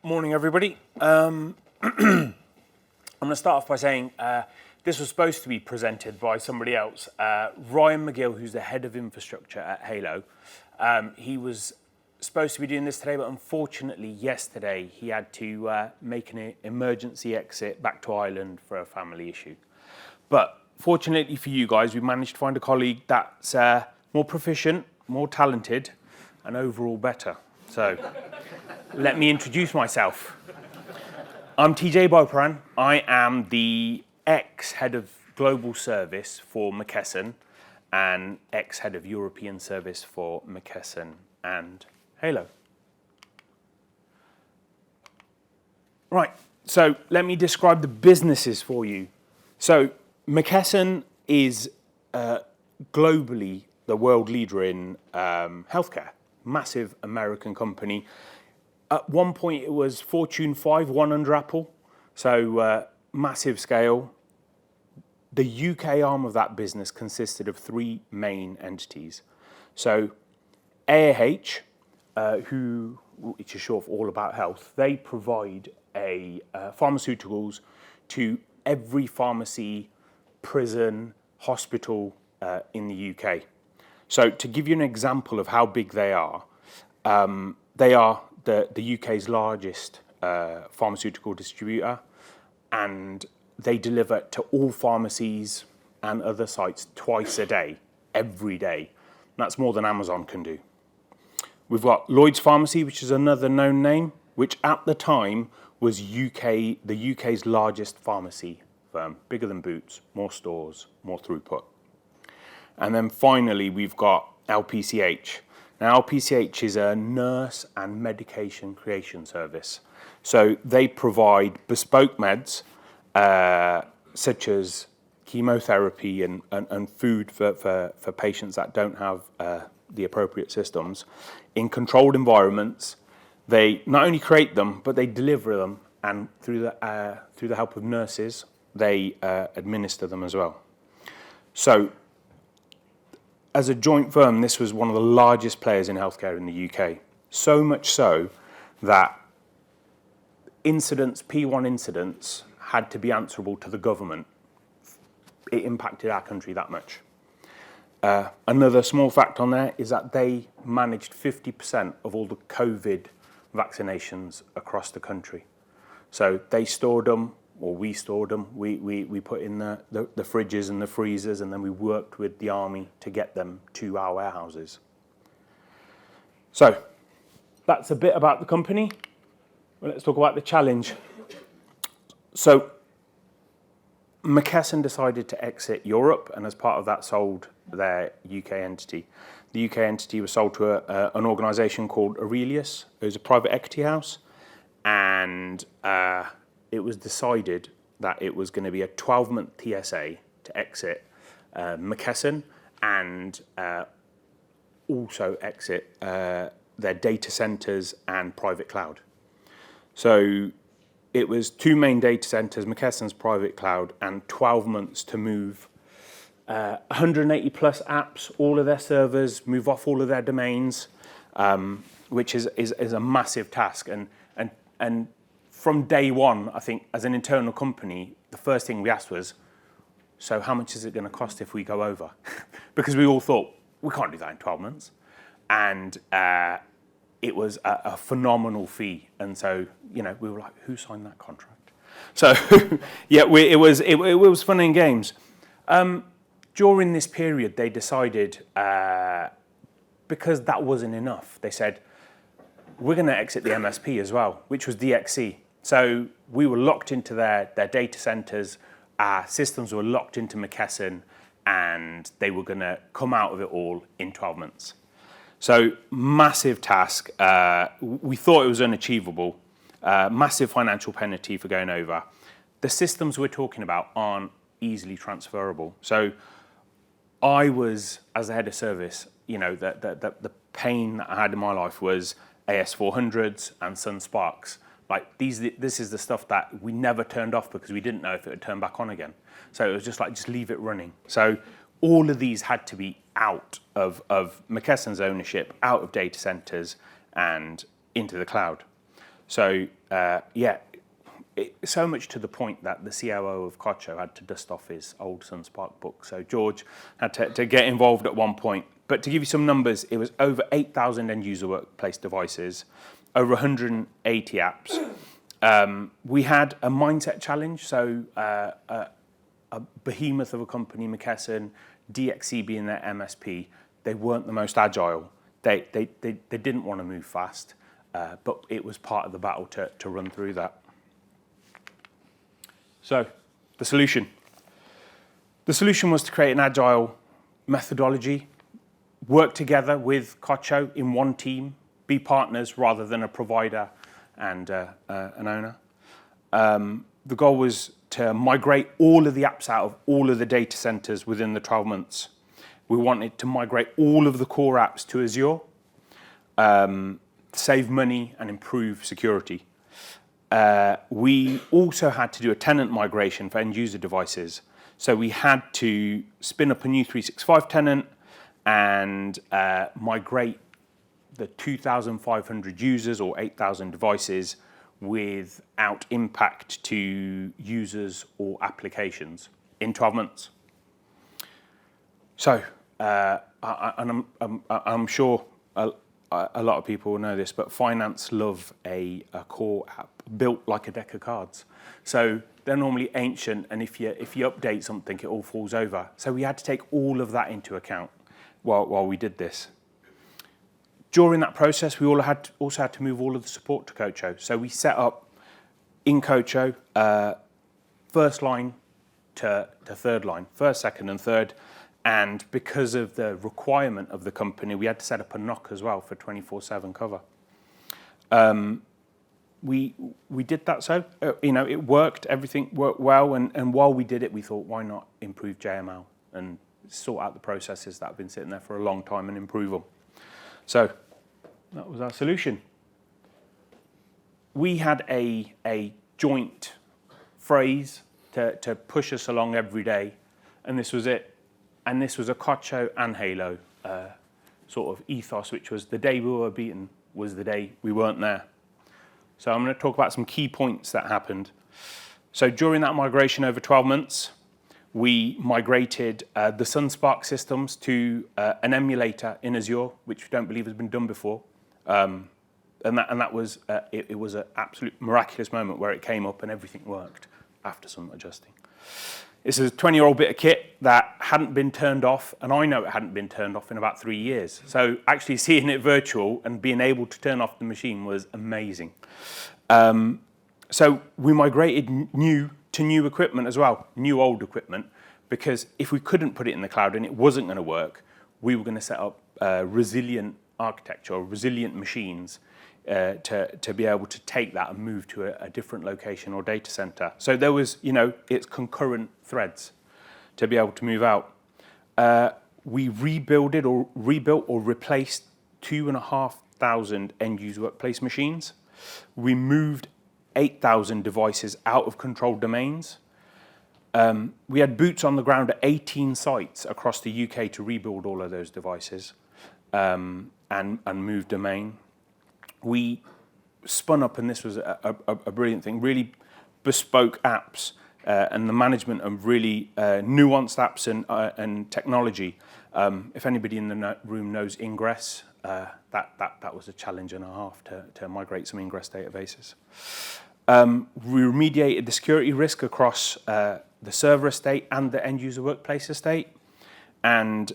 Morning, everybody. I'm going to start off by saying this was supposed to be presented by somebody else. Ryan McGill, who's the head of infrastructure at Halo. He was supposed to be doing this today, but unfortunately yesterday he had to make an emergency exit back to Ireland for a family issue. But fortunately for you guys, we managed to find a colleague that's more proficient, more talented, and overall better. So let me introduce myself. I'm TJ Boparan. I am the ex-head of global service for McKesson and ex-head of European service for McKesson and Halo. Right, so let me describe the businesses for you. So McKesson is globally the world leader in healthcare. Massive American company. At one point it was Fortune 5, one under Apple, so massive scale. The UK arm of that business consisted of three main entities. So AAH, which is short for All About Health, they provide pharmaceuticals to every pharmacy, prison, hospital in the UK. So to give you an example of how big they are the UK's largest pharmaceutical distributor, and they deliver to all pharmacies and other sites twice a day, every day. And that's more than Amazon can do. We've got Lloyd's Pharmacy, which is another known name, which at the time was the UK's largest pharmacy firm, bigger than Boots, more stores, more throughput. And then finally, we've got LPCH. Now, LPCH is a nurse and medication creation service. So they provide bespoke meds, such as chemotherapy and food for patients that don't have the appropriate systems, in controlled environments. They not only create them, but they deliver them, and through the help of nurses, they administer them as well. So, as a joint firm, this was one of the largest players in healthcare in the UK. So much so that P1 incidents, had to be answerable to the government. It impacted our country that much. Another small fact on there is that they managed 50% of all the COVID vaccinations across the country. So they stored them, or we stored them, we put in the fridges and the freezers, and then we worked with the army to get them to our warehouses. So that's a bit about the company. Well, let's talk about the challenge. So McKesson decided to exit Europe, and as part of that sold their UK entity. The UK entity was sold to an organisation called Aurelius. It was a private equity house, and it was decided that it was going to be a 12-month TSA to exit McKesson and also exit their data centres and private cloud. So it was two main data centres, McKesson's private cloud, and 12 months to move 180 plus apps, all of their servers, move off all of their domains, which is a massive task. And from day one, I think, as an internal company, the first thing we asked was, so how much is it going to cost if we go over? Because we all thought, we can't do that in 12 months. And it was a phenomenal fee. And so, we were like, who signed that contract? So, yeah, it was fun and games. During this period, they decided, because that wasn't enough, they said, we're going to exit the MSP as well, which was DXC. So we were locked into their data centers, our systems were locked into McKesson, and they were going to come out of it all in 12 months. So massive task. We thought it was unachievable. Massive financial penalty for going over. The systems we're talking about aren't easily transferable. So I was, as the head of service, the pain that I had in my life was AS400s and Sun Sparks. Like this is the stuff that we never turned off because we didn't know if it would turn back on again. So it was just leave it running. So all of these had to be out of McKesson's ownership, out of data centers and into the cloud. So so much to the point that the COO of Kocho had to dust off his old Sunspark book. So George had to get involved at one point. But to give you some numbers, it was over 8,000 end-user workplace devices, over 180 apps. We had a mindset challenge, so a behemoth of a company, McKesson, DXC being their MSP, they weren't the most agile. They didn't want to move fast, but it was part of the battle to run through that. So, the solution. The solution was to create an agile methodology, work together with Kocho in one team, be partners rather than a provider and an owner. The goal was to migrate all of the apps out of all of the data centers within the 12 months. We wanted to migrate all of the core apps to Azure, save money and improve security. We also had to do a tenant migration for end-user devices. So we had to spin up a new 365 tenant and migrate the 2,500 users or 8,000 devices without impact to users or applications in 12 months. So, I'm sure a lot of people will know this, but finance love a core app built like a deck of cards. So they're normally ancient, and if you update something, it all falls over. So we had to take all of that into account while we did this. During that process, we also had to move all of the support to Kocho. So we set up in Kocho first line to third line, first, second, and third. And because of the requirement of the company, we had to set up a NOC as well for 24/7 cover. We did that, so it worked. Everything worked well, and while we did it, we thought, why not improve JML and sort out the processes that have been sitting there for a long time and improve them. So that was our solution. We had a joint phrase to push us along every day, and this was it. And this was a Kocho and Halo sort of ethos, which was the day we were beaten was the day we weren't there. So I'm going to talk about some key points that happened. So during that migration over 12 months, we migrated the Sunspark systems to an emulator in Azure, which we don't believe has been done before. And that was it was an absolute miraculous moment where it came up and everything worked after some adjusting. This is a 20-year-old bit of kit that hadn't been turned off, and I know it hadn't been turned off in about 3 years. So actually seeing it virtual and being able to turn off the machine was amazing. So we migrated new equipment as well, new old equipment, because if we couldn't put it in the cloud and it wasn't going to work, we were going to set up resilient architecture, or resilient machines to be able to take that and move to a different location or data center. So there was, it's concurrent threads to be able to move out. We rebuilt or replaced 2,500 end-user workplace machines. We moved 8,000 devices out of controlled domains. We had boots on the ground at 18 sites across the UK to rebuild all of those devices and move domain. We spun up, and this was a brilliant thing, really bespoke apps and the management of really nuanced apps and technology. If anybody in the room knows Ingress, that was a challenge and a half to migrate some Ingress databases. We remediated the security risk across the server estate and the end-user workplace estate, and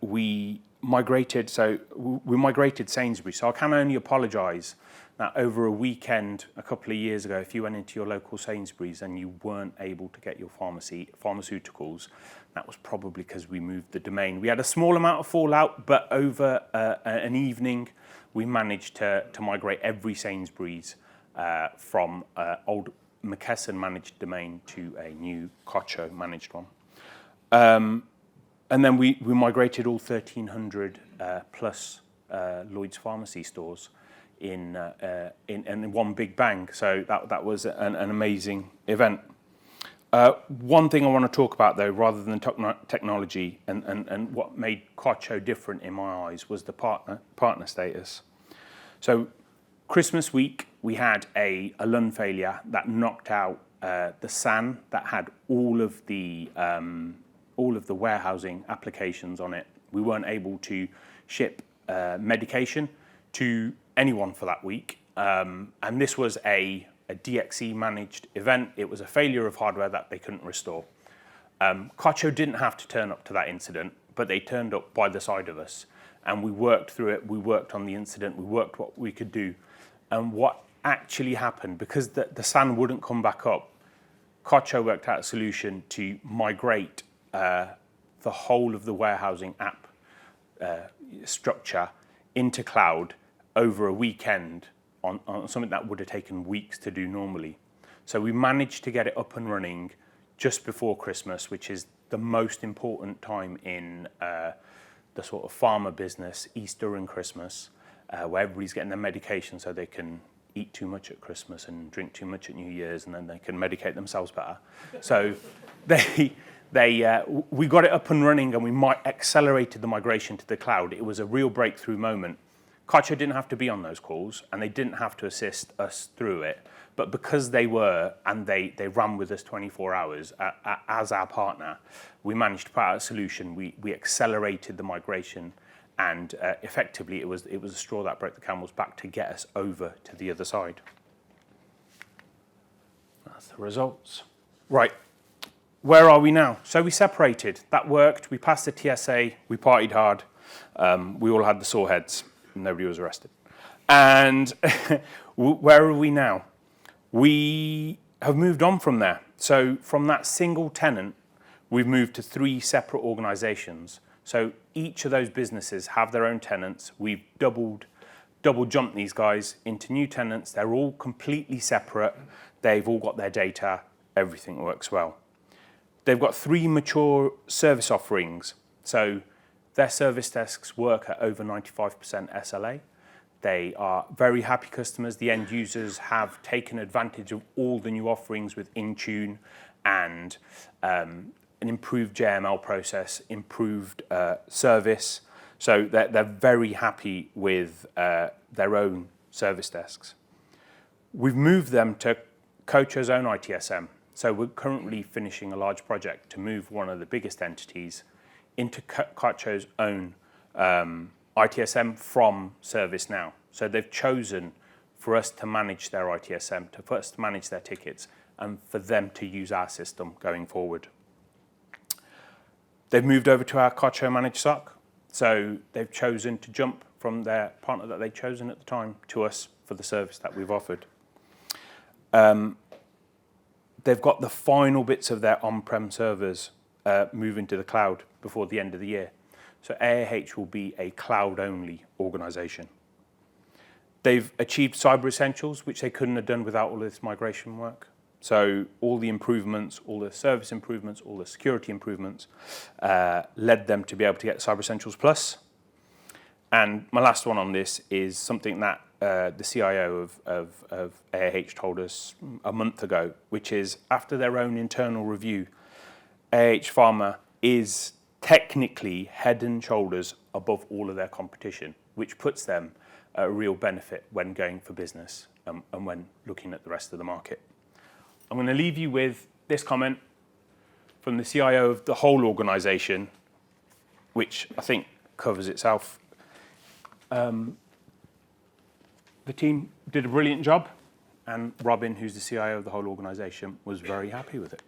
we migrated Sainsbury's. So I can only apologise that over a weekend a couple of years ago, if you went into your local Sainsbury's and you weren't able to get your pharmaceuticals, that was probably because we moved the domain. We had a small amount of fallout, but over an evening, we managed to migrate every Sainsbury's from old McKesson managed domain to a new Kocho managed one. And then we migrated all 1,300 plus Lloyd's pharmacy stores in one big bang. So that was an amazing event. One thing I want to talk about, though, rather than technology and what made Kocho different in my eyes, was the partner status. So Christmas week, we had a lung failure that knocked out the SAN that had all of the warehousing applications on it. We weren't able to ship medication to anyone for that week. And this was a DXE managed event. It was a failure of hardware that they couldn't restore. Kocho didn't have to turn up to that incident, but they turned up by the side of us. And we worked through it, we worked on the incident, we worked what we could do. And what actually happened, because the SAN wouldn't come back up, Kocho worked out a solution to migrate the whole of the warehousing app structure into cloud over a weekend on something that would have taken weeks to do normally. So we managed to get it up and running just before Christmas, which is the most important time in the sort of pharma business, Easter and Christmas, where everybody's getting their medication so they can eat too much at Christmas and drink too much at New Year's, and then they can medicate themselves better. So we got it up and running, and we accelerated the migration to the cloud. It was a real breakthrough moment. Kocho didn't have to be on those calls, and they didn't have to assist us through it. But because they were, and they ran with us 24 hours as our partner, we managed to put out a solution. We accelerated the migration, and effectively it was a straw that broke the camel's back to get us over to the other side. That's the results. Right, where are we now? So we separated. That worked. We passed the TSA. We partied hard. We all had the sore heads. Nobody was arrested. And where are we now? We have moved on from there. So from that single tenant, we've moved to 3 separate organizations. So each of those businesses have their own tenants. We've double jumped these guys into new tenants. They're all completely separate. They've all got their data. Everything works well. They've got 3 mature service offerings. So their service desks work at over 95% SLA. They are very happy customers. The end users have taken advantage of all the new offerings with Intune and an improved JML process, improved service. So they're very happy with their own service desks. We've moved them to Kocho's own ITSM. So we're currently finishing a large project to move one of the biggest entities into Kocho's own ITSM from ServiceNow. So they've chosen for us to manage their ITSM, for us to manage their tickets, and for them to use our system going forward. They've moved over to our Kocho managed SOC. So they've chosen to jump from their partner that they'd chosen at the time to us for the service that we've offered. They've got the final bits of their on-prem servers moving to the cloud before the end of the year. So AAH will be a cloud-only organization. They've achieved cyber essentials, which they couldn't have done without all this migration work. So all the improvements, all the service improvements, all the security improvements led them to be able to get Cyber Essentials Plus. And my last one on this is something that the CIO of AAH told us a month ago, which is after their own internal review, AAH Pharma is technically head and shoulders above all of their competition, which puts them at a real benefit when going for business and when looking at the rest of the market. I'm going to leave you with this comment from the CIO of the whole organization, which I think covers itself. The team did a brilliant job, and Robin, who's the CIO of the whole organization, was very happy with it.